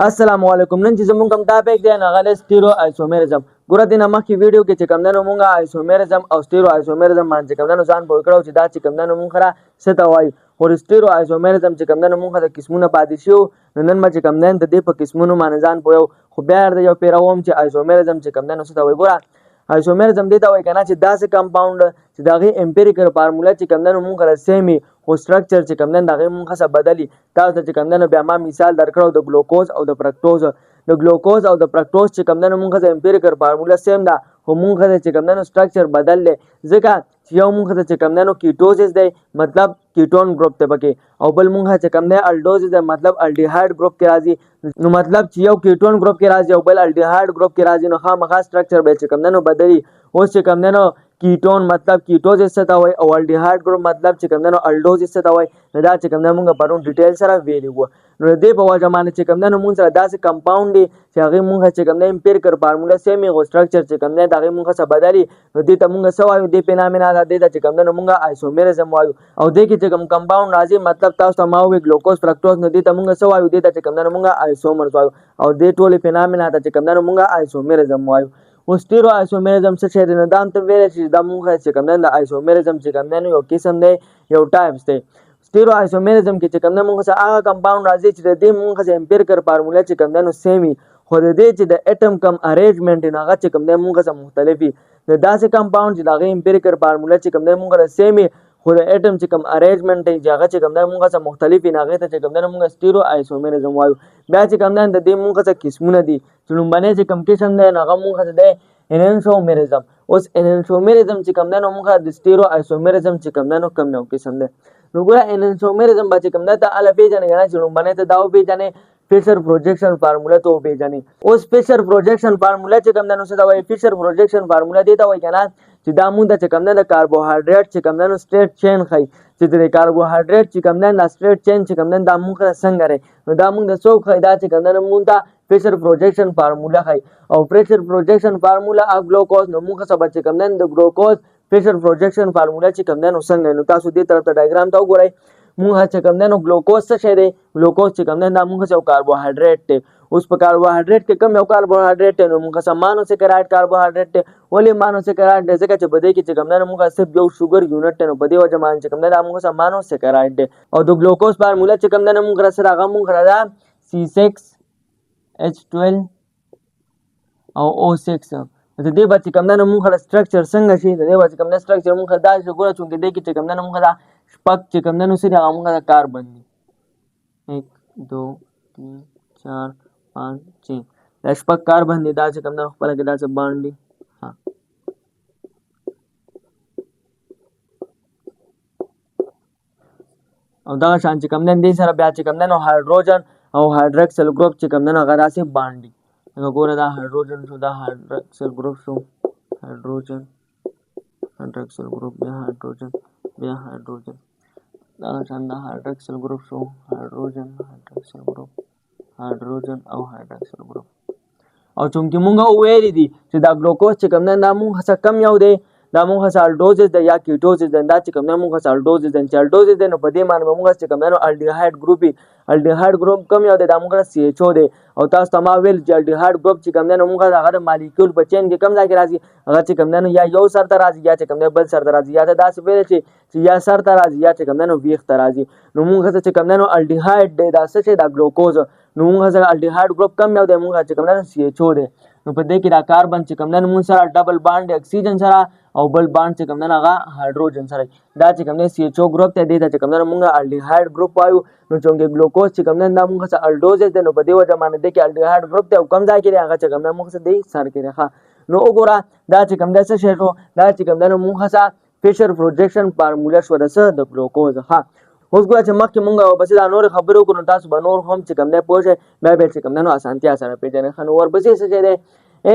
अस्सलामुअलैकुम नन چې زمونږ کوم ټاپک دی هغه د سټیرو آیسومریزم ګوره د نمخکې ویډیو کې چې کوم دنو مونږه آیسومریزم او سټیرو آیسومریزم باندې کوم دنو ځان پوه کړو چې دا چې کوم دنو مونږ را څه ته وایي خو سټیرو آیسومریزم چې کوم دنو مونږ د قسمونه پاتې شو نو نن ما چې کوم دن د دې په قسمونو باندې ځان پوه خو بیا د یو پیراوم چې آیسومریزم چې کوم دنو څه ته وایي ګوره آیسومریزم دې ته وایي کنه چې داسې کمپاوند چې دغه امپیریکل فارموله چې کوم دنو مونږ را سیمي خو سټرکچر چې کوم دن دغه مونږ څه بدلی تاسو چې کوم دنو بیا ما مثال درکړو د ګلوکوز او د فرکټوز د ګلوکوز او د فرکټوز چې کوم دنو مونږ د امپیریکل فارموله سیم ده خو مونږ چې کوم دنو سټرکچر بدل لې ځکه چې یو مونږ چې کوم دنو کیټوزس دی مطلب کیټون ګروپ ته پکې او بل مونږ چې کوم دی الډوزس دی مطلب الډیهایډ ګروپ کې راځي نو مطلب چې یو کیټون ګروپ کې راځي او بل الډیهایډ ګروپ کې راځي نو خامخا سټرکچر به چې کوم دنو بدلی اوس چې کوم دنو کیټون مطلب کیټوزس څه ته وایي او الډیهایډ ګروپ مطلب چې کوم دنو الډوزس څه ته وایي نو دا چې کوم دنو مونږ پرون ډیټیل سره ویلی وو نو دې په وجه باندې چې کوم دنو مونږ سره داسې کمپاوند دی چې هغه مونږ چې کوم دی امپیریکل فارموله سیمي غو سټرکچر چې کوم دی هغه مونږ څه بدلی نو دې ته مونږ څه وایو دې فینامنا دا دې چې کوم دنو مونږ آیسومریزم وایو او دې کې چې کوم کمپاوند راځي مطلب تاسو ته ما وی ګلوکوز فرکټوز نو دې ته مونږ څه وایو دې ته چې کوم دنو مونږ آیسومرز وایو او دې ټول فینامنا ته چې کوم دنو مونږ آیسومریزم وایو اوس سټیرو آیسومریزم څه شی دی نو دا هم ته ویلی چې دا مونږ چې کوم دی د آیسومریزم چې کوم دی نو یو قسم دی یو ټایپس دی سټیرو آیسومریزم کې چې کوم دی مونږ سره هغه کمپاوند راځي چې د دې مونږ چې امپیریکل فارموله چې کوم دی نو سیمي خو د دې چې د اټم کم ارینجمنټ هغه چې کوم دی مونږ سره مختلف وي د داسې کمپاوند چې د هغې امپیریکل فارموله چې کوم دی مونږ سره سیمي خو د اټم چې کوم ارینجمنټ دی چې هغه چې کوم دی مونږ سره مختلف وي نو هغې ته چې کوم دی مونږ سټیرو آیسومریزم وایو بیا چې کوم دی د دې مونږ سره قسمونه دي چې لومبنی چې کوم قسم دی نو هغه مونږ سره دی انانشومریزم اوس انانشومریزم چې کوم دی نو مونږ د سټیرو آیسومریزم چې کوم دی نو کوم یو قسم دی نو ګوره انانشومریزم به چې کوم دی ته هله پېژنې که نه چې لومبنی ته دا وپېژنې فیشر پروجیکشن فارموله ته وپېژنې اوس فیشر پروجیکشن فارموله چې کوم دی نو څه ته وایي فیشر پروجیکشن فارموله دې ته وایي که نه چې دا مونږ ته چې کوم دی د کاربوهایډریټ چې کوم دی نو سټریټ چین ښایي چې د کاربوهایډریټ چې کوم دی دا سټریټ چین چې کوم دی دا مونږ سره څنګه دی نو دا مونږ د څوک ښایي دا چې کوم دی نو مونږ ته فیشر پروجیکشن فارموله ښایي او فیشر پروجیکشن فارموله اف ګلوکوز نو مونږ څه به چې کوم دی د ګلوکوز فیشر پروجیکشن فارموله چې کوم دی نو څنګه نو تاسو دې طرف ته ډایګرام ته وګورئ مونږ چې کوم دی نو ګلوکوز څه شی دی ګلوکوز چې کوم دی دا مونږ یو کاربوهایډریټ دی اوس په کاربوهایډریټ کې کوم یو کاربوهایډریټ دی نو مونږ مانوسیکراید کاربوهایډریټ دی ولې مانوسیکراید دی ځکه چې په دې کې چې کوم دی نو مونږ صرف یو شوګر یونټ دی نو په دې وجه باندې چې کوم دی دا مونږ مانوسیکراید دی او د ګلوکوز فارموله چې کوم دی نو مونږ سره هغه مونږ دا C6H12 او O6 د دې به چې کوم دی نو مونږ سټرکچر څنګه شي د دې به چې کوم دی سټرکچر مونږ دا چې ګوره چونکې دې کې چې کوم دی نو مونږ دا شپږ چې کوم دی نو څه دي هغه مونږ د کاربن دي 1 2 3 4 5 6 دا شپږ کاربن دي دا چې کوم دی خپله کې داسې بانډ دي او دغه شان چې کوم دی دې سره بیا چې کوم دی نو هایدروجن او هایدرکسل ګروپ چې کوم دی نو هغه داسې بانډ دي لکه ګوره دا هایدروجن شو دا هایدرکسل ګروپ شو هایدروجن هایدرکسل ګروپ بیا هایدروجن بیا هایدروجن دغه شان دا هایدرکسل ګروپ شو هایدروجن هایدرکسل ګروپ هایدروجن او هایدرکسل ګروپ او چونکې مونږ وویلي دي چې دا ګلوکوز چې کوم دی دا مونږ څه کم یو دی دا مونږ څه الډوزس دی یا کیټوزس دی دا چې کوم دی مونږ څه الډوزس دی چې الډوزس دی نو په دې معنی به مونږ چې کوم دی نو الډیهایډ ګروپ وي الډیهایډ ګروپ کم یو دی دا مونږ CHO دی او تاسو ته ما ویل چې الډیهایډ ګروپ چې کوم دی نو مونږ هغه د مالیکول په چین کې کم ځای کې راځي هغه چې کوم دی نو یا یو سر ته راځي یا چې کوم دی بل سر ته راځي یا ته داسې ویل چې یا سر ته راځي یا چې کوم دی نو ویښ ته راځي نو مونږ چې کوم دی نو الډیهایډ دی دا څه شی دا ګلوکوز نو مونږ سره الډیهایډ ګروپ کم یو دی مونږ چې کوم دی نو CHO دی نو په دې کې دا کاربن چې کوم دی نو مونږ سره ډبل بانډ دی اکسیجن سره او بل بانډ چې کوم دی هغه هایدروجن سره دا چې کوم دی CHO ګروپ ته دی چې کوم دی مونږ الډیهایډ ګروپ وایو نو چونکې ګلوکوز چې کوم دی دا مونږ سره الډوزس دی نو په دې وجه باندې دی کې الډیهایډ ګروپ دی او کم ځای کې دی هغه چې کوم دی مونږ سره دی سر کې دی نو وګوره دا چې کوم دی څه شی شو دا چې کوم دی نو مونږ سره فیشر پروجیکشن فارموله شو د څه د ګلوکوز اوس ګوره چې مخکې مونږ ورپسې دا نورې خبرې وکړو نو تاسو به نور هم چې کوم دی پوه شئ بیا بیا چې کوم دی نو اسانتیا سره پېژنئ ښه نو ورپسې څه شی دی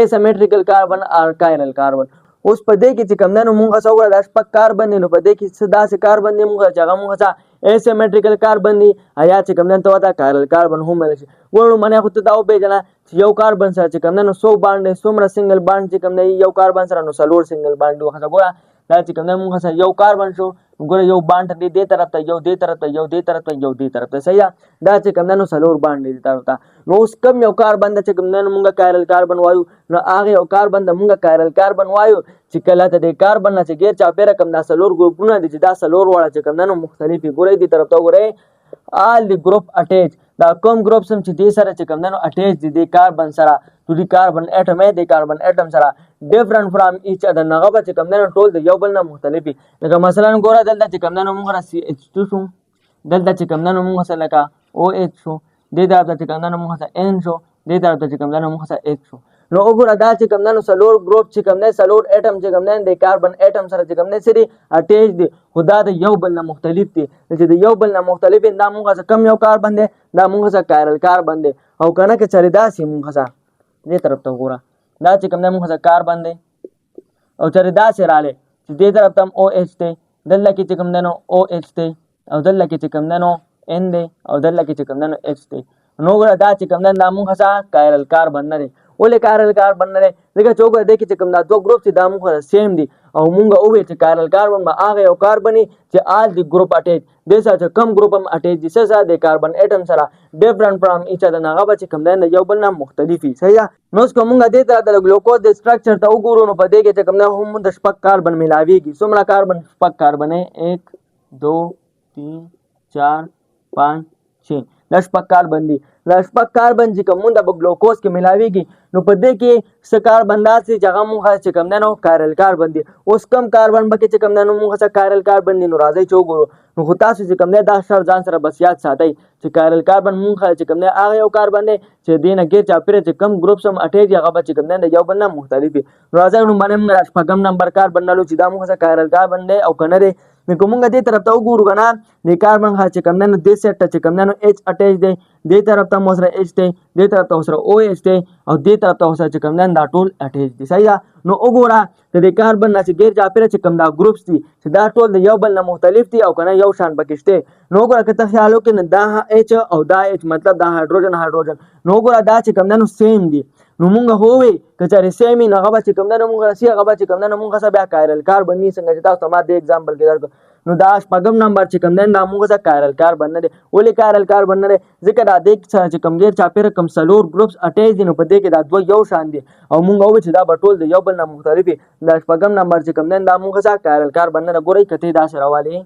asymmetrical carbon or chiral carbon اوس په دې کې چې کوم دی نو مونږ څه وکړه دا شپږ کاربن دي نو په دې کې څه داسې کاربن دي مونږ چې هغه مونږ څه asymmetrical کاربن دي یا چې کوم دی ته ورته chiral carbon هم ویلی شي ګوره لومړنی خو ته دا وپېژنه چې یو کاربن سره چې کوم دی نو 100 بانډ دی څومره سنګل بانډ چې کوم دی یو کاربن سره نو 4 سنګل بانډ دي ګوره دا چې کوم دی مونږ سره یو کاربن شو ګوره یو بانډ دی دې طرف ته یو دې طرف ته یو دې طرف ته یو دې طرف ته صحیح دا چې کوم دی نو څلور بانډ دي طرف ته نو اوس کم یو کاربن د چې کوم دی نو مونږ کایرل کاربن وایو نو هغه یو کاربن د مونږ کایرل کاربن وایو چې کله ته د کاربن نه چې غیر چاپیره کم دا څلور ګروپونه دي چې دا څلور واړه چې کوم دی نو مختلفي ګورئ دې طرف ته ګورئ all the group attached دا کوم ګروپ سم چې دې سره چې کوم دی نو اٹیچ دي د کاربن سره to the carbon atom د کاربن اټم سره different from each other نغه به چې کوم دی نو ټول د یو بل نه مختلفي لکه مثلا ګوره دلته چې کوم دی نو موږ را CH2 شو دلته چې کوم دی نو موږ سره لکه OH شو دې طرف ته چې کوم دی نو موږ سره N شو دې طرف ته چې کوم دی نو موږ سره H شو نو وګوره دا چې کوم دی نو څلور ګروپ چې کوم دی څلور اټم چې کوم دی د کاربن اټم سره چې کوم دی سری اٹیچ دي خو دا د یو بل نه مختلف دي چې د یو بل نه مختلف دا موږ سره کم یو کاربن دی دا موږ سره کایرل کاربن دی او کنه که چېرې داسې موږ سره دې طرف ته وګوره دا چې کوم دی موږ سره کاربن دی او چېرې داسې رالی چې دې طرف ته هم OH دی دلته کې چې کوم دی نو OH دی او دلته کې چې کوم دی نو N دی او دلته کې چې کوم دی نو H دی نو وګوره دا چې کوم دی دا موږ سره کایرل کاربن نه دی ولې کایرل کاربن نه دی ځکه چې وګوره دې کې چې کوم دا دوه ګروپ چې دا موږ سره سیم دي او موږ وویل چې کایرل کاربن به هغه یو کاربن چې آل دی ګروپ اټیچ دې سره چې کم ګروپ هم اټیچ دي څه سره د کاربن اټم سره ډیفرنٹ فرام ایچ ادر هغه به چې کوم دی د یو بل نه مختلف وي صحیح نو اوس که موږ دې طرح د ګلوکوز د سټرکچر ته وګورو نو په دې کې چې کوم دی هم د شپږ کاربن میلاویږي څومره کاربن شپږ کاربن 1 2 3 4 5 6 دا شپږ کاربن دي دا شپږ کاربن چې کوم د ګلوکوز کې ملاویږي نو په دې کې څه کاربن داسې چې هغه موږ چې کوم دی نو کایرل کاربن دي اوس کم کاربن به کې چې کوم دی نو موږ سره کایرل کاربن دي نو راځئ چې وګورو نو خو تاسو چې کوم دی دا شرط ځان سره بس یاد ساتئ چې کایرل کاربن موږ چې کوم دی هغه یو کاربن دی چې دې نه غیر چاپیره چې کم ګروپ سم اټیچ هغه به چې کوم دی د یو بل نه مختلف وي نو راځئ نو باندې موږ شپږم نمبر کاربن نلو چې دا موږ سره کایرل کاربن دی او کنه دی نو کومه دې طرف ته وګورو کنه د کاربن خا چې کوم دی نو دې سیټ ته چې کوم دی نو H اٹیچ دی دې طرف ته مو سره H دی دې طرف ته سره OH دی او دې طرف ته سره چې کوم دی دا ټول اٹیچ دي صحیح نو وګوره د کاربن نه چې غیر چاپیره چې کوم دا ګروپس دي چې دا ټول د یو بل نه مختلف دي او کنه یو شان پکشته نو وګوره که ته خیال وکړې دا H او دا H مطلب دا هایدروجن نو وګوره دا چې کوم دی نو سیم دي نو مونږ هووي که چېرې سیم وي نو هغه به چې کوم دی نو مونږ راسي هغه به چې کوم دی نو مونږ سره بیا کایرل کاربن ني څنګه چې تاسو ته ما دې اگزامپل کې درکړو نو دا شپږم نمبر چې کوم دی دا مونږ سره کایرل کاربن نه دی ولې کایرل کاربن نه دی ځکه دا دې سره چې کوم غیر چاپیره کوم څلور ګروپس اټیچ دي نو په دې کې دا دوه یو شان دي او مونږ وویل چې دا به ټول د یو بل نه مختلف وي دا شپږم نمبر چې کوم دی دا مونږ سره کایرل کاربن نه دی ګورئ که ته داسې راولې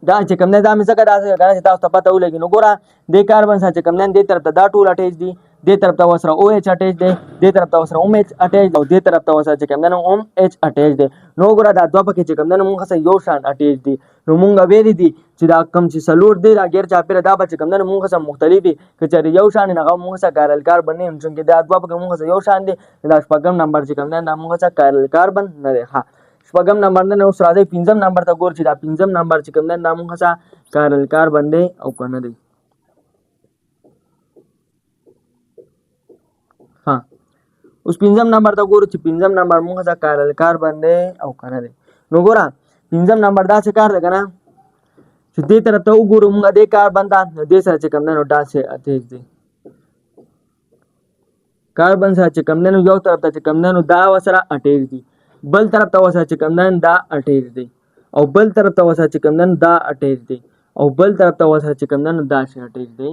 دا چې کوم دی دا مې ځکه داسې کنه چې تاسو ته پته ولګي نو ګوره دې کاربن سره چې کوم دی دې طرف ته دا ټول اټیچ دي دې طرف ته ورسره OH اټیچ دی دې طرف ته ورسره OH اټیچ دی او دې طرف ته ورسره چې کوم دی نو OH اټیچ دی نو ګوره دا دوه پکې چې کوم دی نو موږ سره یو شان اټیچ دي نو مونږ ویلي دي چې دا کم چې څلور دی دا غیر چاپیره دا به چې کوم دی نو موږ سره مختلف وي که چېرې یو شان هغه موږ سره کایرل کاربن نه وي چونکې دا دوه پکې موږ سره یو شان دي دا شپږم نمبر چې کوم دی دا موږ سره کایرل کاربن نه دی ښه شپږم نمبر نه اوس راځئ پنځم نمبر ته ګورو چې دا پنځم نمبر چې کوم دی دا موږ سره کایرل کاربن دی او که نه دی ها اوس پنځم نمبر ته ګورو چې پنځم نمبر موږ سره کایرل کاربن دی او که نه دی نو ګوره پنځم نمبر داسې کار دی که نه چې دې طرف ته وګورو موږ دې کاربن ته دې سره چې کوم دی نو داسې اټیچ دی کاربن سره چې کوم دی نو یو طرف ته چې کوم دی نو دا ورسره اټیچ دي بل طرف ته ورسره چې کوم دی دا اټیچ دی او بل طرف ته ورسره چې کوم دی دا اټیچ دی او بل طرف ته ورسره چې کوم دی نو داسې اټیچ دی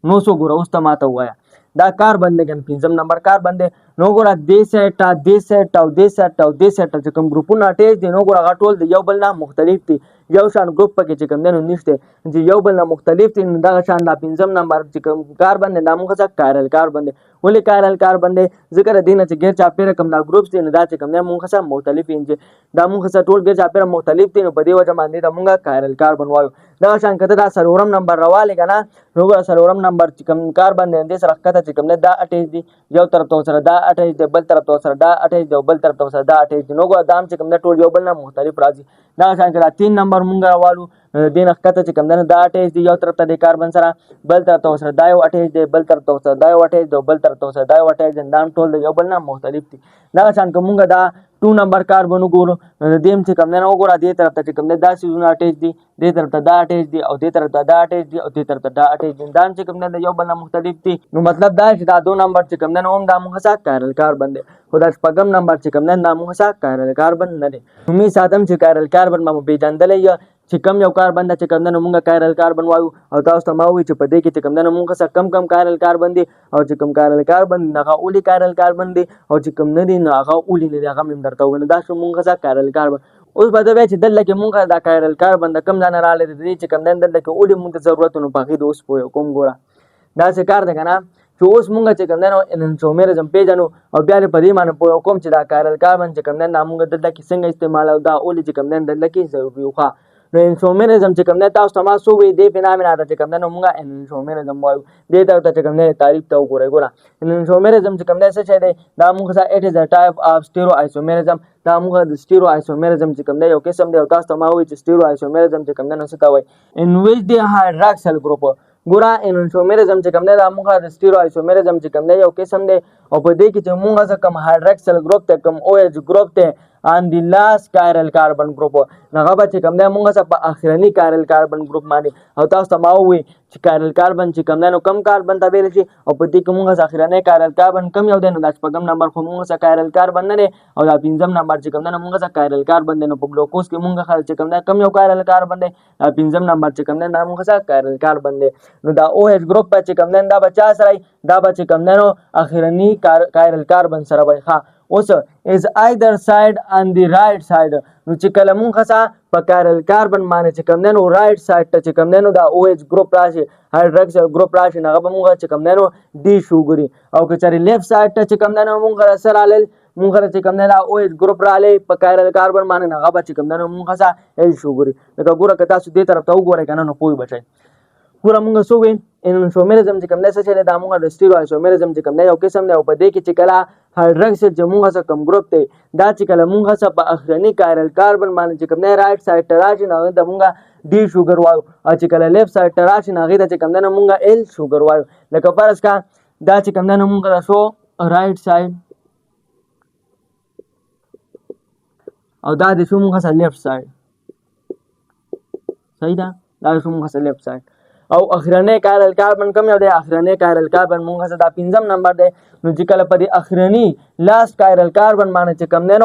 نو څو ګوره اوس ته ماته ووایه دا کاربن دی کنه پنځم نمبر کاربن دی نو ګوره دې سیټ دې سیټ او دې سیټ او دې سیټ چې کوم ګروپونه اټیچ دي نو ګوره هغه ټول د یو بل نه مختلف دي یو شان ګروپ پکې چې کوم دی نو نشته چې یو بل نه مختلف دي نو دغه شان دا پنځم نمبر چې کوم کاربن دی دا موږ سره کایرل کاربن دی ولې کایرل کاربن دی ځکه د دې نه چې غیر چاپیره کوم دا ګروپس دي نو دا چې کوم دی موږ سره مختلف دي دا موږ سره ټول غیر چاپیره مختلف دي نو په دې وجه باندې دا موږ کایرل کاربن وایو دغه شان کته دا څلورم نمبر راوالی که نه نو ګوره څلورم نمبر چې کوم کاربن دی دې سره ښکته چې کوم دی دا اټیچ دي یو طرف ته ورسره دا اټیچ دی بل طرف ته ورسره دا اټیچ دی او بل طرف ته ورسره دا اټیچ دی نو ګوره دا هم چې کوم دی ټول یو بل نه مختلف راځي دغه شان که دا 3 نمبر مونږ راوالو دې نه ښکته چې کوم دی نو دا اټیچ دی یو طرف ته د کاربن سره بل طرف ته ورسره دا یو اټیچ دی بل طرف ته ورسره دا یو اټیچ دی او بل طرف ته ورسره دا یو اټیچ دی دا هم ټول د یو بل نه مختلف دي دغه شان که مونږ دا 2 نمبر کاربن وګورو نو د دې چې کوم نه وګوره دې طرف ته چې کوم دا سیزونه اٹیچ دي دې طرف ته دا اٹیچ دي او دې طرف ته دا اٹیچ دي او دې طرف ته دا اٹیچ دي دا چې کوم نه یو بل نه مختلف دي نو مطلب دا چې دا 2 نمبر چې کوم نه هم دا موږ سره کایرل کاربن دي خو دا شپږم نمبر چې کوم نه دا موږ سره کایرل کاربن نه دي نو ساتم چې کایرل کاربن ما پیژندلې چې کم یو کاربن د چې کوم نه موږ کایرل کاربن وایو او تاسو ته ما وی چې په دې کې چې کوم نه موږ سره کم کایرل کاربن دي او چې کوم کایرل کاربن هغه اولی کایرل کاربن دي او چې کوم نه دي نو هغه اولی نه دي هغه مم درته وګنه دا شو موږ سره کایرل کاربن اوس به دا چې دلته کې موږ دا کایرل کاربن د کم ځای نه راغلی دي چې کوم نه دلته کې اولی موږ ضرورتونه پاکي دوس پوي کوم ګوره دا څه کار دی کنه چې اوس موږ چې کوم نه انسومرزم پیژنو او بیا په دې باندې پوي کوم چې دا کایرل کاربن چې کوم نه موږ دلته کې څنګه استعمال او دا اولی چې کوم نه دلته کې ضروري وخا نو انسومرزم چې کوم نه تاسو ته ما سو وی دی په نامه راته چې کوم نه موږ انسومرزم وایو دې ته چې کوم نه تعریف ته وګورئ ګوره انسومرزم چې کوم نه څه شي دی دا موږ سره اټ از ا ټایپ اف سټیرو آیسومرزم دا موږ د سټیرو آیسومرزم چې کوم نه یو قسم دی او تاسو ته ما وی چې سټیرو آیسومرزم چې کوم نه څه تا وایي ان ویچ دی هایدراکسل گروپ ګوره انسومرزم چې کوم نه دا موږ د سټیرو آیسومرزم چې کوم نه یو قسم دی او په دې کې چې موږ څه کم هایدراکسل گروپ ته کم او ایچ گروپ ته ان دی لاست کایرل کاربن گروپ هغه به چې کوم نه موږ څه په اخرنی کایرل کاربن گروپ باندې او تاسو ته ما وی چې کایرل کاربن چې کوم نه کم کاربن ته ویل شي او په دې کې موږ څه اخرنی کایرل کاربن کم یو دی نو د شپږم نمبر خو موږ څه کایرل کاربن نه دی او دا پنځم نمبر چې کوم نه موږ څه کایرل کاربن دی نو په ګلوکوز کې موږ خل چې کوم نه کم یو کایرل کاربن دی دا پنځم نمبر چې کوم نه موږ څه کایرل کاربن دی نو دا او ایچ گروپ په چې کوم نه دا بچا سره دا به چې کوم نه اخرنی کایرل کاربن سره وای ښه اوس از either side on the right side نو چې کله مونږ څه په کایرل کاربن باندې چې کوم نه رائټ سایډ ته چې کوم نه دا او ایچ گروپ راشي هایدراکسل گروپ راشي هغه به مونږ چې کوم نه ډي شوګري او که چېرې لیفټ سایډ ته چې کوم نه مونږ سره رالل مونږ چې کوم نه او ایچ گروپ رالي په کایرل کاربن باندې هغه به چې کوم نه مونږ څه ال شوګري لکه ګوره که تاسو دې طرف ته وګورئ کنه نو پوي بچئ ګوره مونږ سو وین انسومرزم چې کوم نه څه دا مونږ د سټیرو آیسومرزم چې کوم نه یو قسم دی او په دې کې چې کله هایدراکسل چې مونږ څه کم گروپ دی دا چې کله مونږ څه په اخرنی کایرل کاربن باندې چې کوم نه رائټ سایډ ته راشي نو د مونږ ډي شوګر وایو او چې کله لیفټ سایډ ته راشي نو هغې ته چې کوم نه مونږ ال شوګر وایو لکه فرض کا دا چې کوم نه مونږ راشو رائټ سایډ او دا د شو مونږ څه لیفټ سایډ صحیح ده دا شو مونږ څه لیفټ سایډ او اخرنی کایرل کاربن کم یو دی اخرنی کایرل کاربن مونږ څه دا پنځم نمبر دی نو چې کله په دې اخرنی لاست کایرل کاربن باندې چې کوم نه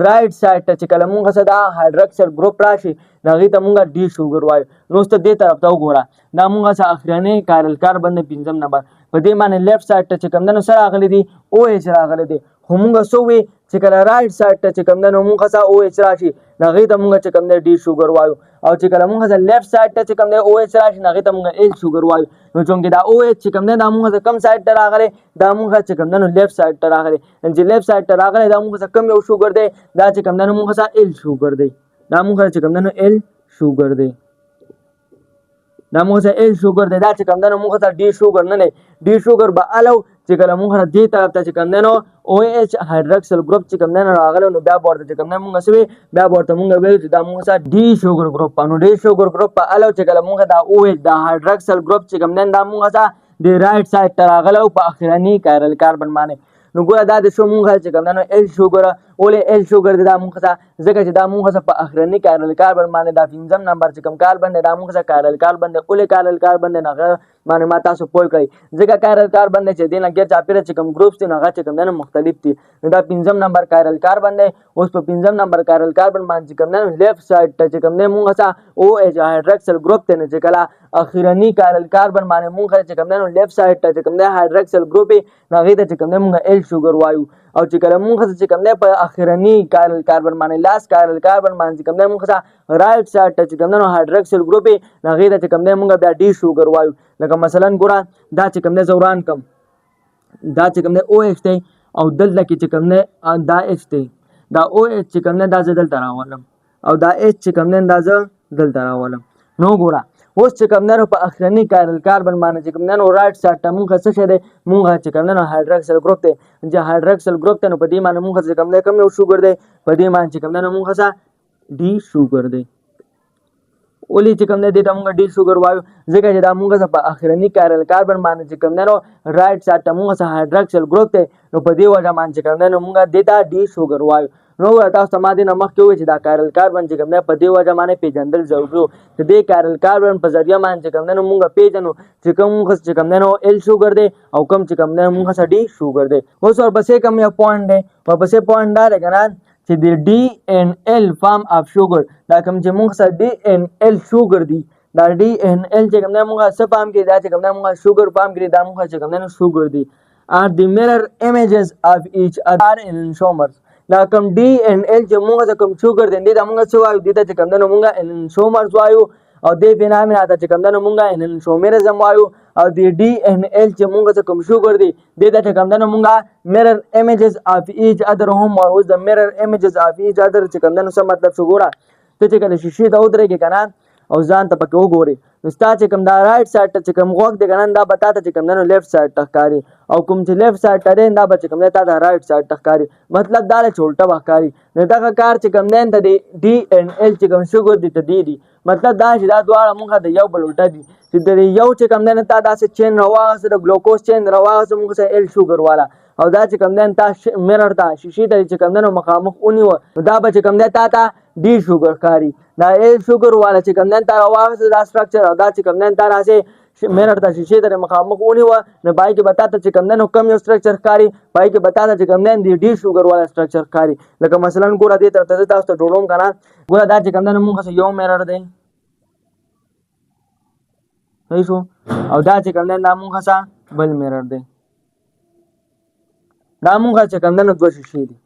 رائټ سایډ ته چې کله مونږ څه دا هایدراکسل گروپ راشي هغې ته مونږ ډي شوګر وایو نو اوس ته دې طرف ته وګوره دا مونږ څه اخرنی کایرل کاربن دی پنځم نمبر په دې باندې لیفټ سایډ ته چې کوم نه سره راغلی دی او ایچ راغلی دی خو مونږ سو وی چې کله رائټ سایډ ته چې کوم نه مونږ څه او ایچ راشي هغې ته مونږ چې کوم نه ډي شوګر وایو او چې کله مونږ څه لیفټ سایډ ته چې کوم نه او ایچ راشي هغې ته مونږ ال شوګر وایو نو چونکې دا او ایچ چې کوم نه دا مونږ کم سایډ ته راغلی دا مونږ چې کوم نه لیفټ سایډ ته راغلی چې لیفټ سایډ ته راغلی دا مونږ کم یو شوګر دی دا چې کوم نه مونږ څه ال شوګر دی دا مونږ چې کوم نه ال شوګر دی دا مونږ څه ال شوګر دی دا چې کوم نه مونږ څه ډي شوګر نه دی ډي شوګر به الو چې کله مونږ دې طرف ته چې کوم نه او ایچ هایدراکسل گروپ چې کوم نه راغلی نو بیا ورته چې کوم نه مونږ سوي بیا ورته مونږ ویل چې دا مونږ څه ډي شوګر ګروپ نو ډي شوګر ګروپ په الو چې کله مونږ دا او ایچ دا هایدراکسل گروپ چې کوم نه دا مونږ څه د رائټ سایډ ته راغلی په اخرنی کایرل کاربن باندې نو ګوره دا د شو مونږ چې کوم نه ال شوګر ولې ال شوګر دی دا مونږ څه ځکه چې دا مونږ څه په اخرنی کایرل کاربن باندې دا پنځم نمبر چې کوم کاربن دی دا مونږ څه کایرل کاربن دی ولې کایرل کاربن دی هغه باندې ما تاسو پوه کړئ ځکه کایرل کاربن دی چې دې نه ګیر چاپېره چې کوم ګروپس دي نو هغه چې کوم نه مختلف دي نو دا پنځم نمبر کایرل کاربن دی اوس په پنځم نمبر کایرل کاربن باندې چې کوم نه لیفټ سایډ ته چې کوم نه مونږ څه او ایچ هایدراکسل ګروپ ته نه چې کله اخرنی کایرل کاربن باندې مونږ چې کوم نه لیفټ سایډ ته چې کوم نه هایدراکسل ګروپ نه هغې ته چې کوم نه مونږ ال شوګر وایو او چې کله مونږ چې کوم نه په اخرنی کایرل کاربن باندې لاست کایرل کاربن باندې چې کوم نه مونږ رائټ سایډ ته چې کوم نه هایدراکسل ګروپ هغې ته چې کوم نه مونږ بیا ډي شوګر وایو لکه مثلا ګوره دا چې کوم نه زوران کم دا چې کوم نه او ایچ دی او دلته کې چې کوم نه دا ایچ دی دا او ایچ چې کوم نه دا زه دلته راولم او دا ایچ چې کوم نه دا زه دلته راولم نو ګوره اوس چې کوم نه په اخرنی کایرل کاربن باندې چې کوم نه رائټ سایډ ته مونږ څه شی دی مونږ چې کوم نه هایدراکسل ګروپ دی چې هایدراکسل ګروپ ته نو په دې باندې مونږ چې کوم نه کم یو شوګر دی په دې باندې چې کوم نه مونږ څه ډي شوګر دی ولې چې کوم نه دې ته مونږ ډي شوګر وایو ځکه چې دا مونږ په اخرنی کایرل کاربن باندې چې کوم نه رائټ سایډ ته مونږ هایدراکسل ګروپ دی نو په دې وجه باندې چې کوم نه مونږ دې ته ډي شوګر وایو نو تاسو ته ما دې نه مخکې وویل چې دا کایرل کاربن چې کوم دی په دې وجه باندې پیژندل ضروري و. د دې کایرل کاربن په ذریعه باندې چې کوم دی نو مونږ پیژنو چې کوم چې کوم دی نو ایل شوګر دی او کوم چې کوم دی مونږ سره ډي شوګر دی. اوس ورپسې کوم یو پوینټ دی، ورپسې پوینټ دا دی که نه چې د ډي ان ایل فارم اف شوګر دا کوم چې مونږ سره ډي ان ایل شوګر دی دا ډي ان ایل چې کوم دی مونږ څه پام کړي دا چې کوم دی مونږ شوګر پام کړي دا مونږ چې کوم دی نو شوګر دی are the mirror images of each other in enantiomers. دا کوم ډي ان ایل چې مونږ ته کوم شوګر دی دا مونږ څه وایو دې ته چې کوم دی نو مونږ انانشومرز وایو او دې فینامنا ته چې کوم دی نو مونږ انانشومریزم وایو او د ډي ان ایل چې مونږ ته کوم شوګر دی دې ته چې کوم دی نو مونږ mirror images of each other هم وایو. اوس د mirror images of each other چې کوم دی نو څه مطلب شو ګوره ته چې کله شیشې ته ودرېږې که نه او ځان ته پکې وګورې نو ستا چې کوم دا رایټ سایډ ته چې کوم غوږ دی که نه دا به تا ته چې کوم دی نو لیفټ سایډ ته ښکاري او کوم چې لیفټ سایډ ته دی دا به چې کوم دی تا ته رایټ سایډ ته ښکاري. مطلب دا دی چې الټه به ښکاري. نو دغه کار چې کوم دی ته د ډي ان ایل چې کوم شوګر دی ته دی مطلب دا چې دا دواړه مونږ د یو بل الټه دي چې د یو چې کوم دی تا داسې چین راواغسته د ګلوکوز چین راواغسته مونږ سره ایل شوګر والا او دا چې کوم دی تا میرر ته شیشې ته چې کوم دی نو مخامخ ونیوه نو دا به چې کوم دی تا ته ډي شوګر ښکاري. دا ایل شوګر والا چې کوم دی تا راواغسته دا سټرکچر او دا چې کوم دی تا داسې میرر ته شیشې ته مخامخ ونیوه نو پای کې به تا ته چې کوم دی نو کم یو سټرکچر ښکاري پای کې به تا ته چې کوم دی د ډي شوګر والا سټرکچر ښکاري. لکه مثلا ګوره دې طرف ته زه تاسو ته ډوډوم که نه ګوره دا چې کوم دی نو مونږ یو میرر دی صحیح شو او دا چې کوم دی دا مونږ بل میرر دی دا مونږ چې کوم دی نو دوه شیشې دي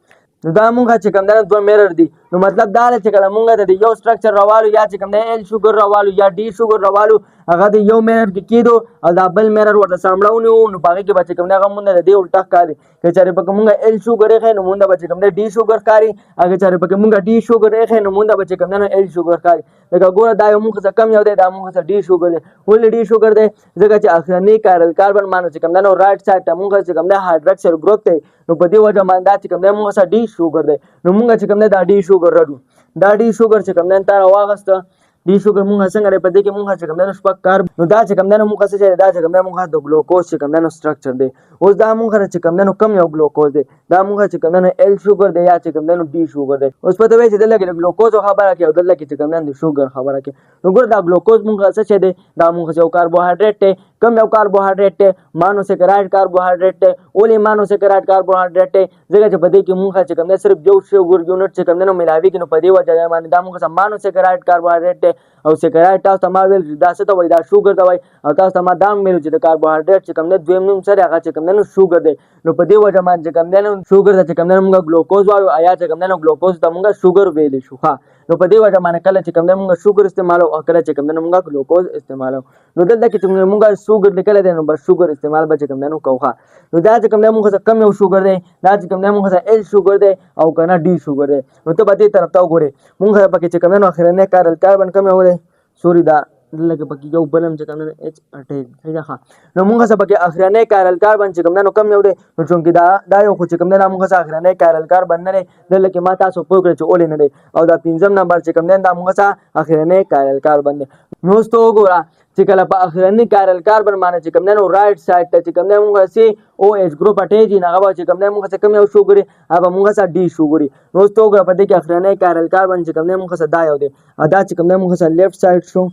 نو دا مونږ چې کوم دی نو دوه میرر دي. نو مطلب دا دی چې کله مونږ د یو سټرکچر راوالو یا چې کوم دی ایل شوګر راوالو یا ډي شوګر راوالو هغه د یو میرر کې کېدو او دا بل میرر ورته سامړه ونیو نو په هغې کې به چې کوم دی هغه مونږ د دې الټه ښکاري. که چېرې پکې مونږ ایل شوګر ایښی نو مونږ به چې کوم دی ډي شوګر ښکاري هغه چېرې پکې مونږ ډي شوګر ایښی نو مونږ به چې کوم دی نو ایل شوګر ښکاري. لکه ګوره دا یو مونږ څه کم یو دی دا مونږ څه ډي شوګر دی. ولې ډي شوګر دی ځکه چې اخرنی کایرل کاربن باندې چې کوم دی نو رایټ سایډ ته مونږ چې کوم دی هایدروکسل ګروپ دی نو په دې وجه باندې دا چې کوم دی مونږ سره ډي شوګر دی نو مونږ چې کوم دی دا ډي شوګر رډو دا ډي شوګر چې کوم دی تا راواغسته ډي شوګر مونږ څنګه دی په دې کې مونږ چې کوم دی نو شپږ کارب نو دا چې کوم دی نو مونږ څه شی دی دا چې کوم دی مونږ د ګلوکوز چې کوم دی نو سټرکچر دی. اوس دا مونږ چې کوم دی نو کم یو ګلوکوز دی دا مونږ چې کوم دی نو ایل شوګر دی یا چې کوم دی نو ډي شوګر دی. اوس پته وایي چې دلته کې د ګلوکوز خبره کوي او دلته کې چې کوم دی د شوګر خبره کوي. نو ګوره دا ګلوکوز مونږ څه شی دی دا مونږ یو کاربوهایډریټ دی کم یو کاربوهایډریټ دی مانوسیکراید کاربوهایډریټ دی. ولې مانوسیکراید کاربوهایډریټ دی ځکه چې په دې کې مونږ چې کوم دی صرف یو شوګر یونټ چې کوم دی نو ملاویږي نو په دې وجه باندې دا مونږ مانوسیکراید کاربوهایډریټ دی او سیکراید تاسو ته ما ویل دا څه ته وایي دا شوګر ته وایي او تاسو ته ما دا هم ویل چې د کاربوهایډریټ چې کوم دی دویم نوم سره هغه چې کوم دی نو شوګر دی. نو په دې وجه باندې چې کوم دی نو شوګر ته چې کوم دی نو مونږ ګلوکوز وایو یا چې کوم دی نو ګلوکوز ته مونږ شوګر ویلی شو ښه. نو په دې وجه باندې کله چې کوم دی مونږ شوګر استعمالو او کله چې کوم دی نو مونږ ګلوکوز استعمالو. نو دلته کې چې مونږ شوګر لیکلی دی نو بس شوګر استعمال به چې کوم دی نو کوو ښه. نو دا چې کوم دی مونږ کم یو شوګر دی دا چې کوم دی مونږ ایل شوګر دی او که نه ډي شوګر دی. نو ته به دې طرف ته وګورې مونږ پکې چې کوم دی نو اخرنی کایرل کاربن کم یو دی سوري دا دلته کې پکې یو بل هم چې کوم دی ایچ اټیچ صحیح ده ښه. نو مونږ څه پکې اخرنی کایرل کاربن چې کوم دی نو کم یو دی نو چونکې دا یو خو چې کوم دی دا مونږ څه اخرنی کایرل کاربن نه دی دلته کې ما تاسو پوه کړئ چې ولې نه دی او دا پنځم نمبر چې کوم دی دا مونږ څه اخرنی کایرل کاربن دی. نو اوس ته وګوره چې کله په اخرنی کایرل کاربن باندې چې کوم دی نو رایټ سایډ ته چې کوم دی مونږ سي او ایچ ګروپ اټیچ وي نو هغه به چې کوم دی مونږ څه کم یو شوګر هغه به مونږ څه ډي شوګر وي. نو اوس ته وګوره په دې کې اخرنی کایرل کاربن چې کوم دی مونږ څه دا یو دی دا چې کوم دی مونږ څه لیفټ سایډ شو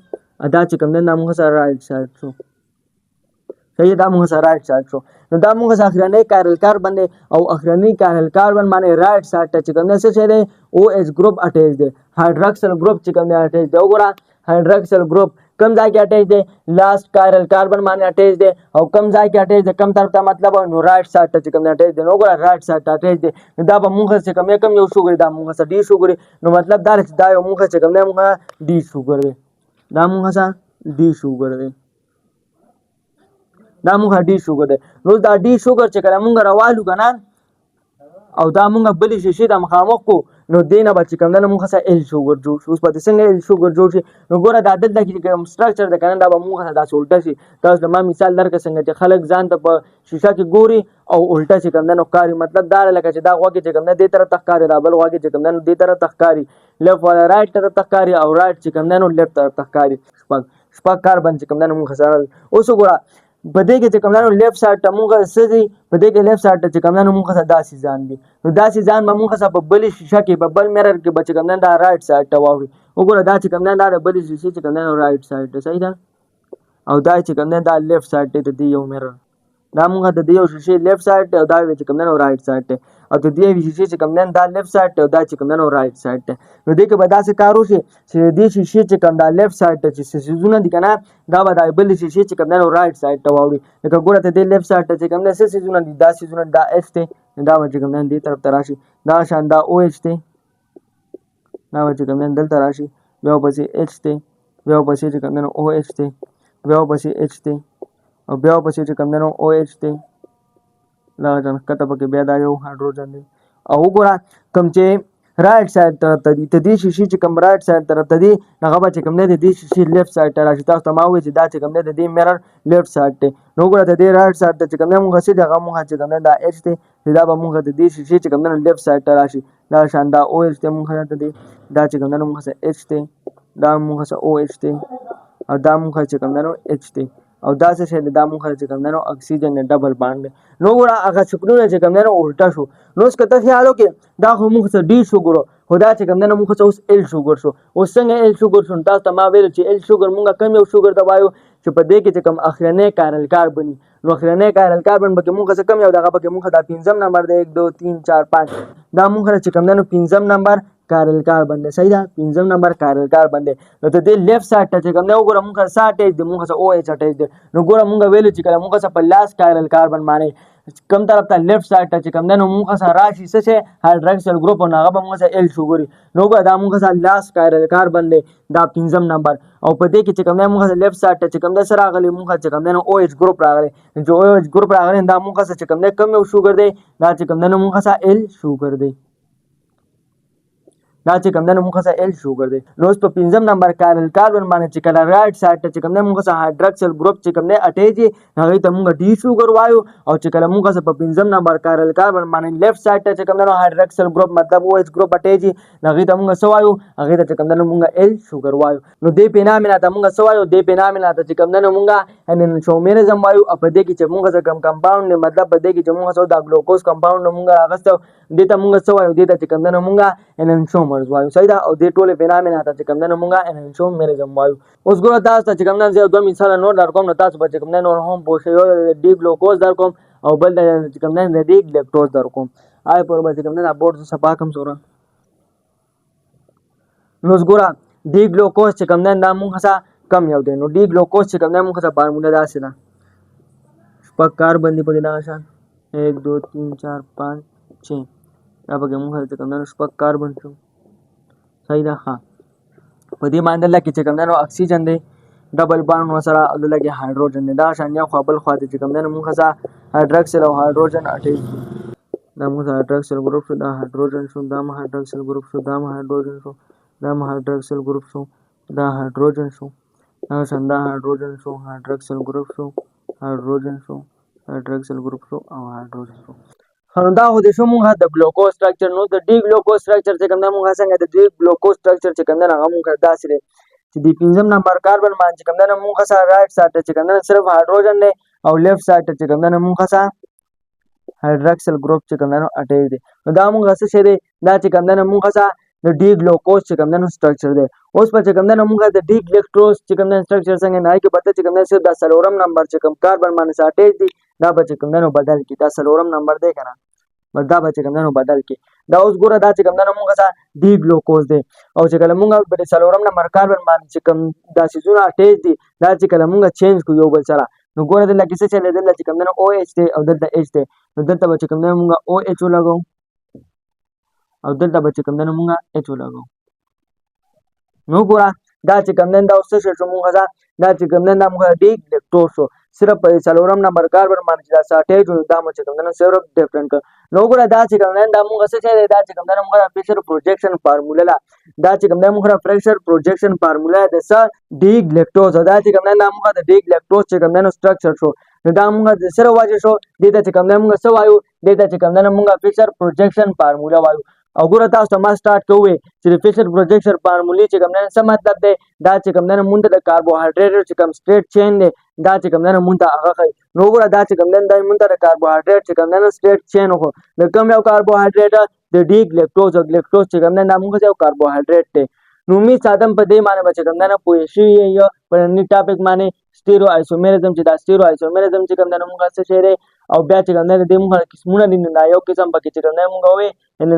دا چې کوم دی دا مونږ څه رایټ سایډ شو صحیح دا مونږ څه رایټ سایډ شو. نو دا مونږ څه اخرنی کایرل کاربن دی او اخرنی کایرل کاربن باندې رایټ سایډ ته چې کوم دی څه شی دی او ایچ ګروپ اټیچ دی هایدروکسل ګروپ چې کوم دی اټیچ دی. وګوره هایدروکسل ګروپ کم ځای کې اټیچ دی لاست کایرل کاربن باندې اټیچ دی او کم ځای کې اټیچ دی کم طرف ته مطلب نو رایټ سایډ ته چې کوم دی اټیچ دی. نو وګوره رایټ سایډ ته اټیچ دی نو دا به مونږ چې کم یو شوګر دا مونږ څه ډي شوګر نو مطلب دا چې دا یو مونږ چې کوم دی مونږ ډي شوګر دی دا مونږ څه ډي شوګر دی دا مونږ ډي شوګر دی. نو دا ډي شوګر چې کله مونږ راوالو که نه او دا مونږ بلې شیشې ته مخامخ کړو نو دې نه به چې کوم دی نو مونږ څه ایل شوګر جوړ شي. اوس پتې څنګه ایل شوګر جوړ شي نو ګوره دا دلته کې کوم سټرکچر دی که نه دا به مونږ څه داسې الټه شي. تاسو ته ما مثال درکړه څنګه چې خلک ځان ته په شیشه کې ګوري او الټه چې کوم دی نو ښکاري مطلب دا لکه چې دا غوږ چې کوم دی دې طرف ته ښکاري دا بل غوږ چې کوم دی نو دې طرف ته ښکاري لیفټ والا رایټ طرف ته ښکاري او رایټ چې کوم دی نو لیفټ طرف ته ښکاري. شپږ کاربن چې کوم دی نو مونږ سره اوس وګوره په دې کې چې کوم نه لیفت سایډ ته مونږه سدي په دې کې لیفت سایډ ته چې کوم نه مونږه داسې ځان دي نو داسې ځان به مونږه په بل شیشه کې په بل میرر کې به چې کوم نه دا رائټ سایډ ته واوړي وګوره دا چې کوم نه دا بل شیشه چې کوم نه رائټ سایډ ته صحیح ده او دا چې کوم نه دا لیفت سایډ ته د یو میرر دا مونږه د دې یو شیشه لیفت سایډ ته او دا چې کوم نه رائټ سایډ ته او د دې شیشه چې کوم نه دا لیفت سایډ ته او دا چې کوم نه رائټ سایډ ته نو دې کې به داسې کار وشي چې دې شیشه چې کوم دا لیفت سایډ ته چې سيزونه دي کنه دا به د بل شیشه چې کوم نه رائټ سایډ ته واوړي لکه ګوره ته دې لیفت سایډ ته چې کوم نه سيزونه دي دا سيزونه دا اف ته دا به چې کوم نه دې طرف ته راشي دا شان دا او اچ ته دا به چې کوم نه دلته راشي بیا پسې اچ ته بیا پسې چې کوم نه او اچ ته بیا پسې اچ ته او بیا پسې چې کوم نه او اچ ته دا ځان کته پکې بیا دا یو هایدروجن دی او وګوره کوم چې رائټ سایډ طرف ته دي ته دې شیشې چې کوم رائټ سایډ طرف ته دي هغه به چې کوم نه دي شیشې لیفت سایډ ته راشي تاسو ته ما وایي چې دا چې کوم نه دي میرر لیفت سایډ ته نو وګوره ته دې رائټ سایډ ته چې کوم نه مونږ سي هغه مونږ چې کوم نه دا اچ ته دا به مونږ د دې شیشې چې کوم نه لیفت سایډ ته راشي دا شان دا او اچ ته مونږ ته دي دا چې کوم نه مونږ سره اچ ته دا مونږ سره او اچ ته او دا مونږ چې کوم نه اچ ته او دا څه شی دا مونږ چې کوم نه اکسیجن ډبل باند نو ګوره هغه شکلونه چې کوم نه الټا شو نو څه کته خیال وکړه دا خو مونږ څه ډي شوګر خدا چې کوم نه مونږ څه اوس ال شوګر شو اوس څنګه ال شوګر شو تاسو ته ما ویل چې ال شوګر مونږ کم یو شوګر دبایو چې په دې کې چې کوم اخرنه کارل کاربن نو اخرنه کارل کاربن به مونږ څه کم یو دغه به مونږ دا 5م نمبر دی 1 2 3 4 5 دا مونږ چې کوم نه 5م نمبر کارل کاربن دی صحیح ده 5م نمبر کارل کاربن دی نو ته دې لیفت سایډ ته چې کوم نه وګوره مونږ 60 دی مونږ او ایچ اٹیچ دی نو ګوره مونږ ویل چې کله مونږ په لاس کارل کاربن باندې کم طرف ته لیفت سایډ ته چې کوم نه مونږ سره راشي څه شي هایدروکسل ګروپ او هغه به مونږ سره ال شوګري نو ګوره دا مونږ سره لاس کارل کاربن دی دا 5م نمبر او په دې کې چې کوم نه مونږ سره لیفت سایډ ته چې کوم نه سره راغلي مونږ چې کوم نه او ایچ ګروپ راغلي چې او ایچ ګروپ راغلي دا مونږ سره چې کوم نه کم یو شوګر دی دا چې کوم نه مونږ سره ال شوګر دی دا چې کوم نه مونږ سره ال شوګر دی نو په 5م نمبر کارل کاربن باندې چې کله رائټ سایډ ته چې کوم نه مونږ سره هایدروکسل ګروپ چې کوم نه اٹیچ هغه ته مونږ ډي شوګر وایو او چې کله مونږ سره په 5م نمبر کارل کاربن باندې لیفت سایډ ته چې کوم نه هایدروکسل ګروپ مطلب او ایچ ګروپ اٹیچ هغه ته مونږ څه وایو هغه ته چې کوم نه مونږ ال شوګر وایو نو دې پینامینه ته مونږ څه وایو دې پینامینه ته چې کوم نه مونږ انشومرزم وایو په دې کې چې مونږ سره کوم کمپاوند مطلب په دې کې چې مونږ سره دا ګلوکوز کمپاوند مونږ راغستو دې ته مونږ څه وایو دې ته چې کوم نه مونږ انشومرز وایو صحیح ده او دې ټوله فینامینه ته چې کوم نه مونږه انشومرزم وایو اوس ګوره تاسو ته چې کوم نه زه دوه مثال نور در کوم نو تاسو به چې کوم نه نور هم پوښتنه یو ډي ګلوکوز در کوم او بل د چې کوم نه ډي ګلکټوز در کوم آی پر به چې کوم نه بورډ صفا کوم سره نو ګوره ډي ګلوکوز چې کوم نه دا مونږه سره کم یو دی نو ډي ګلوکوز چې کوم نه مونږه سره فارموله داسې ده شپږ کاربن دی په دې شان 1 2 3 4 5 6 دا به مونږه چې کوم نه شپږ کاربن شو صحیح ده ها په دې باندې لکه چې کوم نه اکسیجن دی ډبل باند سره لګي هایدروجن دی دا شان یو خپل خوا دي چې کوم نه مونږه سره هایدروکسل او هایدروجن اٹیچ دا مونږ هایدروکسل ګروپ شو دا هایدروجن شو دا هایدروکسل ګروپ شو دا هایدروجن شو دا هایدروکسل ګروپ شو دا هایدروجن شو دا شان دا هایدروجن شو هایدروکسل ګروپ شو هایدروجن شو هایدروکسل ګروپ شو او هایدروجن شو دا خو دې شو مونږه د ګلوکوز سټرکچر نو د ډي ګلوکوز سټرکچر چې کوم نه مونږه څنګه د ډي ګلوکوز سټرکچر چې کوم نه هغه مونږه داسې دی چې د 5م نمبر کاربن باندې چې کوم نه مونږه سره رائټ سایډ ته چې کوم نه صرف هایدروجن دی او لیفت سایډ ته چې کوم نه مونږه سره هایدروکسل ګروپ چې کوم نه اٹیچ دی نو دا مونږه څه شی دی دا چې کوم نه مونږه سره د ډي ګلوکوز چې کوم نه سټرکچر دی اوس په چې کوم نه مونږه د ډي ګلکټوز چې کوم نه سټرکچر څنګه نه کې پته چې کوم نه صرف د سلورم نمبر چې کوم کاربن باندې اٹیچ دی دا به چې کوم نه بدل کی دا سلورم نمبر دی کنه دا به چې کوم نه بدل کی دا اوس ګوره دا چې کوم نه مونږه سره ډي ګلوکوز دی او چې کله مونږه په سلورم نمبر کاربن باندې چې کوم دا سيزونه اٹیچ دي دا چې کله مونږه چینج کو یو بل سره نو ګوره د لکه څه چلے د چې کوم نه او ایچ دی او دلته ایچ دی نو دلته به چې کوم نه مونږه او ایچ لګاو او دلته به چې کوم نه مونږه ایچ لګاو نو ګوره دا چې کوم نه دا اوس څه شو مونږه دا چې کوم نه مونږه ډي ګلکټوز شو صرف په سلورم نمبر کاربن باندې دا ساټیج دا مو چې کوم نه صرف ډیفرنٹ نو ګوره دا چې کوم نه دا مونږه څه دی دا چې کوم نه مونږه پریشر پروجیکشن فارمولا دا چې کوم نه مونږه پریشر پروجیکشن فارمولا د س ډي ګلکټوز دا چې کوم نه مونږه د ډي ګلکټوز چې کوم نه سټرکچر شو نو دا مونږه د سره واجه شو د چې کوم نه مونږه څه وایو د چې کوم نه مونږه پریشر پروجیکشن فارمولا وایو او ګوره تاسو ته ما سٹارټ کوی چې فیشر پروجیکشن فارمولې چې کوم نه څه مطلب دی دا چې کوم نه مونږ د کاربوهایډریټ چې کوم سټریټ چین دی دا چې کوم نه مونږ ته هغه کوي نو ګوره دا چې کوم نه د مونږ ته د کاربوهایډریټ چې کوم نه سټریټ چین خو د کوم یو کاربوهایډریټ د ډي ګلیکټوز او ګلیکټوز چې کوم نه دا مونږ یو کاربوهایډریټ دی نو می سادم په دې معنی بچ کوم نه پوه شي یو په نی ټاپک معنی سټیرو آیسومریزم چې دا سټیرو آیسومریزم چې کوم نه مونږ څه شی دی او بیا چې کوم نه د مونږ قسمونه دي دا یو قسم پکې چې کوم نه مونږ وې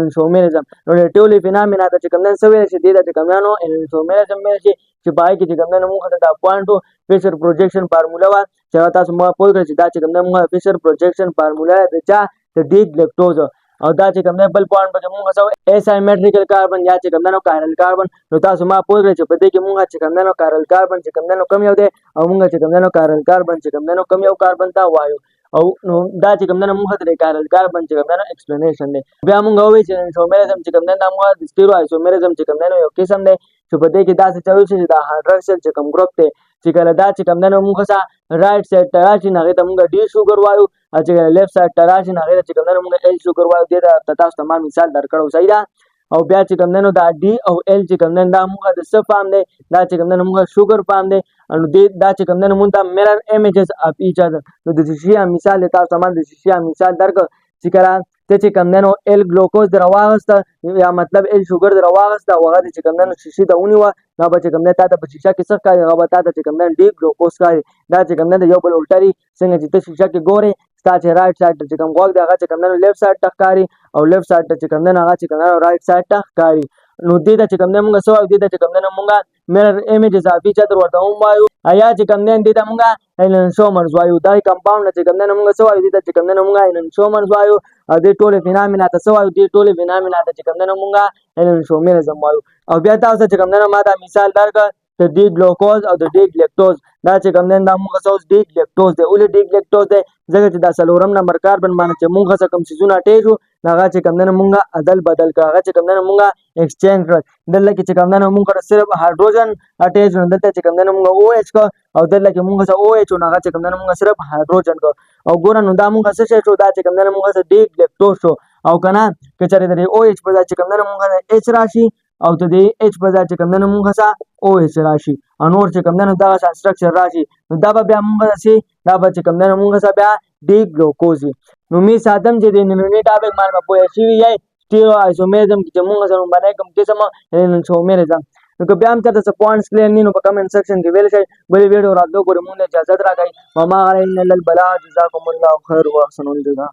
انسومریزم نو ریلیټیولی فینامنا چې کوم نه سوي چې د کوم نه انسومریزم مې چې پای کې چې کوم نه مونږ د پوینټو فیشر پروجیکشن فارمولا وا چې تاسو مو پوه کړئ چې دا چې کوم نه مونږ فیشر پروجیکشن فارمولا د چا د ډي ګلیکټوز او دا چې کوم نه بل پوینټ پکې مونږ سو اسایمټریکل کاربن یا چې کوم نه کارل کاربن نو تاسو ما پوه کړئ چې په دې کې مونږ چې کوم نه کارل کاربن چې کوم نه کم یو دی او مونږ چې کوم نه کارل کاربن چې کوم نه کم یو کاربن تا وایو او نو دا چې کوم نه مونږ د کارل کاربن چې کوم نه ایکسپلینیشن دی بیا مونږ وایو چې انسومریزم چې کوم نه مونږ د سټیرو آیسومریزم چې کوم نه یو قسم دی چې په دې کې دا څه چلو چې دا هایدروکسل چې کوم ګروپ دی چې کله دا چې کوم نه مونږ سره رائټ سایډ ته راشي نو هغې ته مونږ ډي شوګر وایو او چې کله لیفټ سایډ ته راشي نو هغې ته چې کوم نه مونږ ایل شوګر وایو دې ته تاسو ته ما مثال درکړو صحیح ده او بیا چې کوم نه دا ډي او ایل چې کوم نه دا مونږ د څه فارم دی دا چې کوم نه مونږ شوګر فارم دی نو دا چې کوم نه مونږ ته میرر ایمیجز اف ایچ اذر نو د شیشې مثال تاسو ته ما د شیشې مثال درکړ چې کله ته چې کوم نه ال ګلوکوز در واغسته یا مطلب ال شوګر در واغسته هغه چې کوم نه شیشې ته ونیوه نو به چې کوم نه تا ته په شیشه کې څه ښکاري هغه به تا ته چې کوم نه ډي ګلوکوز ښکاري دا چې کوم نه د یو بل الټري څنګه چې ته شیشه کې ګورې ستا چې رائټ سایډ ته چې کوم غوږ دی هغه چې کوم نه لیفټ سایډ ته ښکاري او لیفټ سایډ ته چې کوم نه هغه چې کوم نه رائټ سایډ ته ښکاري نو دې ته چې کوم نه مونږ څه وایو دې ته چې کوم نه مونږ میرر ایمیجز اف ایچ اذر ورته هم وایو یا چې کوم نه دې ته مونږ انسومرز وایو دا کمپاوند چې کوم نه مونږ څه وایو دې ته چې کوم نه مونږ انسومرز وایو او دې ټول فینامنا ته څه وایو دې ټول فینامنا ته چې کوم نه مونږ انسومریزم وایو او بیا تاسو چې کوم نه ما دا مثال درکړ د ډي ګلوکوز او د ډي ګلیکټوز دا چې کوم نه دا مونږ څه ډي ګلیکټوز دی ولې ډي ګلیکټوز دی ځکه چې دا څلورم نمبر کاربن باندې چې مونږ څه کوم څیزونه اټیچ وو هغه چې کوم نه مونږ عدل بدل کړ هغه چې کوم نه مونږ ایکسچینج کړ دلته کې چې کوم نه مونږ صرف هایدروجن اټیچ نو دلته چې کوم نه مونږ او ایچ کو او دلته کې مونږ څه او ایچ نو هغه چې کوم نه مونږ صرف هایدروجن کو او ګور نو دا مونږ څه شو دا چې کوم نه مونږ ډي ګلیکټوز شو او کنه که چېرې د او ایچ په ځای چې کوم نه مونږ ایچ راشي او ته د ایچ په ځای چې کوم نه مونږ څه او ایچ راشي او نور چې کوم نه دغه سټرکچر راشي نو دا به بیا مونږ سي دا به چې کوم نه مونږ څه بیا ډي ګلوکوز نو می ساتم چې د نننی ټاپک باندې پوه شي وي سټیرو آیسومریزم کې مونږ سره باندې کوم قسم انسومریزم نو که بیا هم تاسو څه پوینټس کلیر نه نو په کمنټ سیکشن کې ویل شئ بلې ویډیو راتلو پورې مونږ اجازه راکړئ وما علینا الا البلاغ جزاکم الله خیر واحسن الجزاء